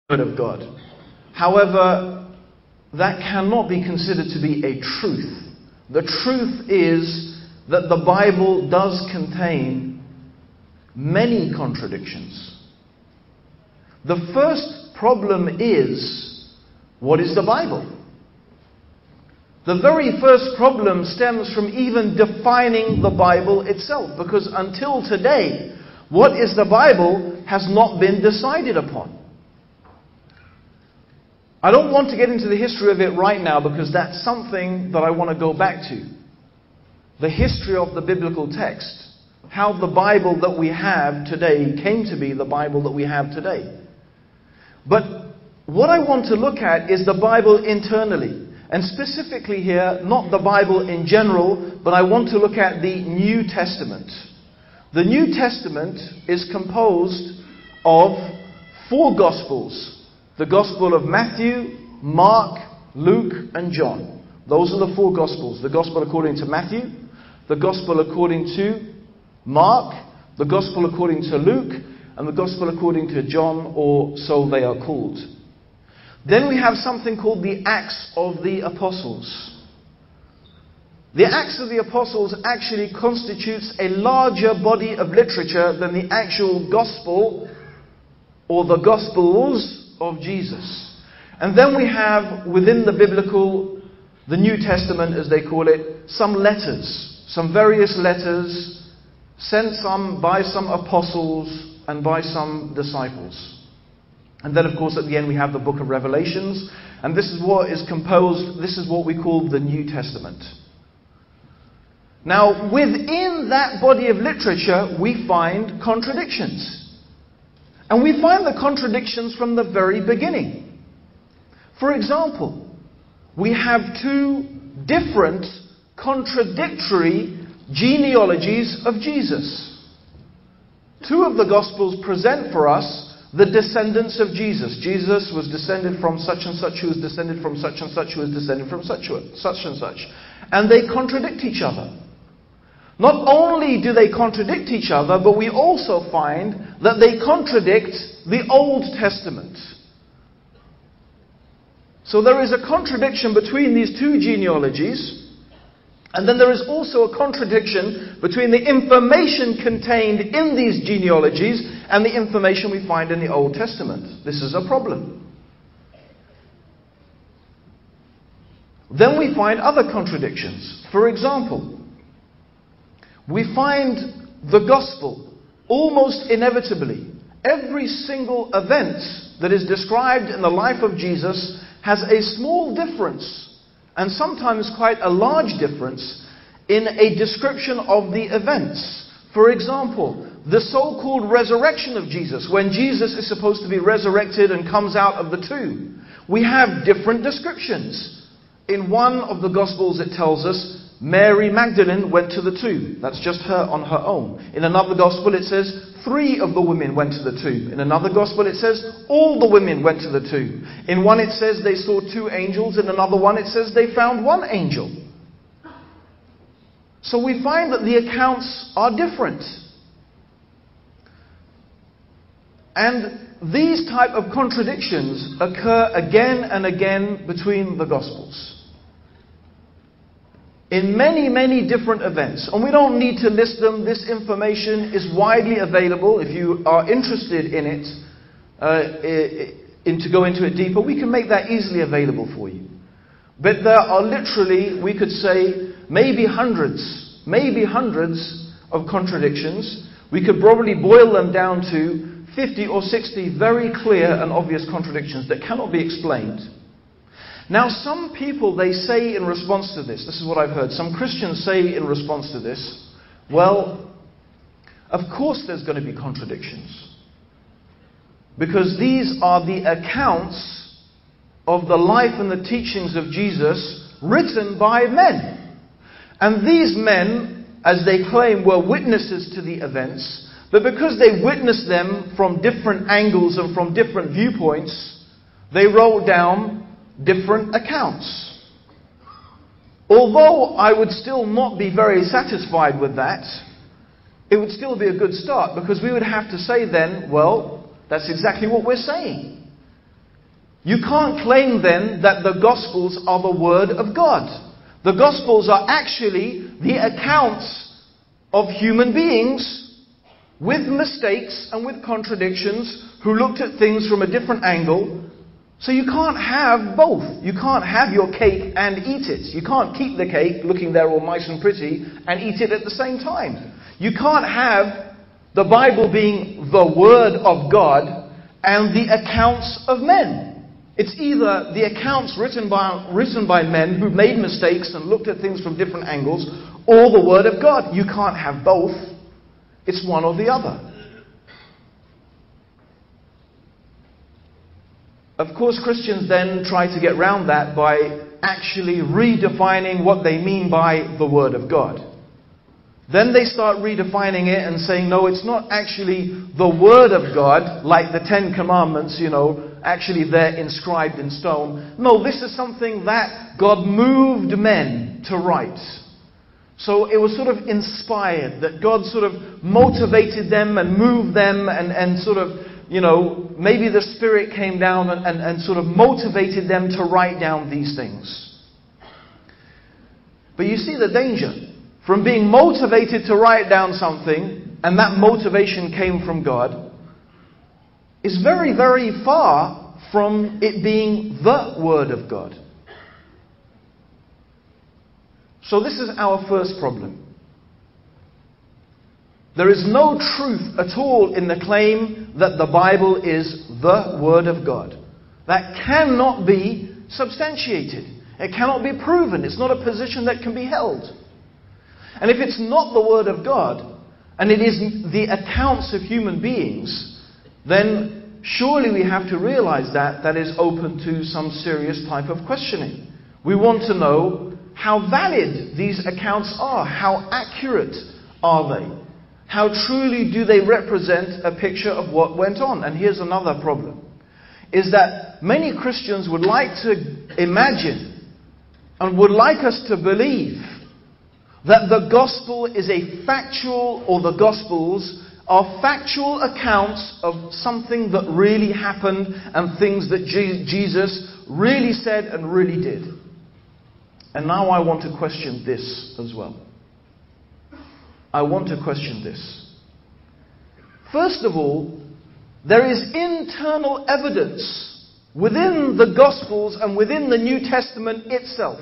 Word of God. However, that cannot be considered to be a truth. The truth is that the Bible does contain many contradictions. The first problem is, what is the Bible? The very first problem stems from even defining the Bible itself, because until today, what is the Bible has not been decided upon. I don't want to get into the history of it right now, because that's something that I want to go back to. The history of the biblical text. How the Bible that we have today came to be the Bible that we have today. But what I want to look at is the Bible internally. And specifically here, not the Bible in general, but I want to look at the New Testament. The New Testament is composed of 4 Gospels. The Gospel of Matthew, Mark, Luke, and John. Those are the 4 Gospels. The Gospel according to Matthew, the Gospel according to Mark, the Gospel according to Luke, and the Gospel according to John, or so they are called. Then we have something called the Acts of the Apostles. The Acts of the Apostles actually constitutes a larger body of literature than the actual Gospel or the Gospels of Jesus. And then we have within the biblical, the New Testament as they call it, some letters, some various letters sent some by some apostles and by some disciples. And then of course at the end we have the book of Revelations, and this is what is composed, this is what we call the New Testament. Now within that body of literature we find contradictions. And we find the contradictions from the very beginning. For example, we have 2 different contradictory genealogies of Jesus. 2 of the Gospels present for us the descendants of Jesus. Jesus was descended from such and such, who was descended from such and such, who was descended from such and such. And they contradict each other. Not only do they contradict each other, but we also find that they contradict the Old Testament. So there is a contradiction between these 2 genealogies, and then there is also a contradiction between the information contained in these genealogies and the information we find in the Old Testament. This is a problem. Then we find other contradictions. For example, we find the Gospel almost inevitably. Every single event that is described in the life of Jesus has a small difference, and sometimes quite a large difference, in a description of the events. For example, the so-called resurrection of Jesus, when Jesus is supposed to be resurrected and comes out of the tomb. We have different descriptions. In one of the Gospels it tells us Mary Magdalene went to the tomb. That's just her on her own. In another Gospel it says 3 of the women went to the tomb. In another Gospel it says all the women went to the tomb. In one it says they saw 2 angels. In another one it says they found 1 angel. So we find that the accounts are different. And these type of contradictions occur again and again between the Gospels. In many, many different events. And we don't need to list them. This information is widely available. If you are interested in it, to go into it deeper, we can make that easily available for you. But there are literally, we could say, maybe hundreds of contradictions. We could probably boil them down to 50 or 60 very clear and obvious contradictions that cannot be explained. Now some people, they say in response to this is what I've heard, some Christians say in response to this, well, of course there's going to be contradictions. Because these are the accounts of the life and the teachings of Jesus written by men. And these men, as they claim, were witnesses to the events, but because they witnessed them from different angles and from different viewpoints, they wrote down different accounts. Although I would still not be very satisfied with that, it would still be a good start, because we would have to say then, well, that's exactly what we're saying. You can't claim then that the Gospels are the Word of God. The Gospels are actually the accounts of human beings with mistakes and with contradictions who looked at things from a different angle. So you can't have both. You can't have your cake and eat it. You can't keep the cake looking there all nice and pretty and eat it at the same time. You can't have the Bible being the Word of God and the accounts of men. It's either the accounts written by men who made mistakes and looked at things from different angles, or the Word of God. You can't have both. It's one or the other. Of course, Christians then try to get round that by actually redefining what they mean by the Word of God. Then they start redefining it and saying, no, it's not actually the Word of God, like the Ten Commandments, actually they're inscribed in stone. No, this is something that God moved men to write. So it was sort of inspired, that God sort of motivated them and moved them and sort of, maybe the Spirit came down and sort of motivated them to write down these things. But you see the danger. From being motivated to write down something, and that motivation came from God, is very, very far from it being the Word of God. So this is our first problem. There is no truth at all in the claim that the Bible is the Word of God. That cannot be substantiated. It cannot be proven. It's not a position that can be held. And if it's not the Word of God, and it is the accounts of human beings, then surely we have to realize that is open to some serious type of questioning. We want to know how valid these accounts are. How accurate are they? How truly do they represent a picture of what went on? And here's another problem, is that many Christians would like to imagine and would like us to believe that the gospel is a factual, or the gospels are factual accounts of something that really happened and things that Jesus really said and really did. And now I want to question this as well. I want to question this. First of all, there is internal evidence within the Gospels and within the New Testament itself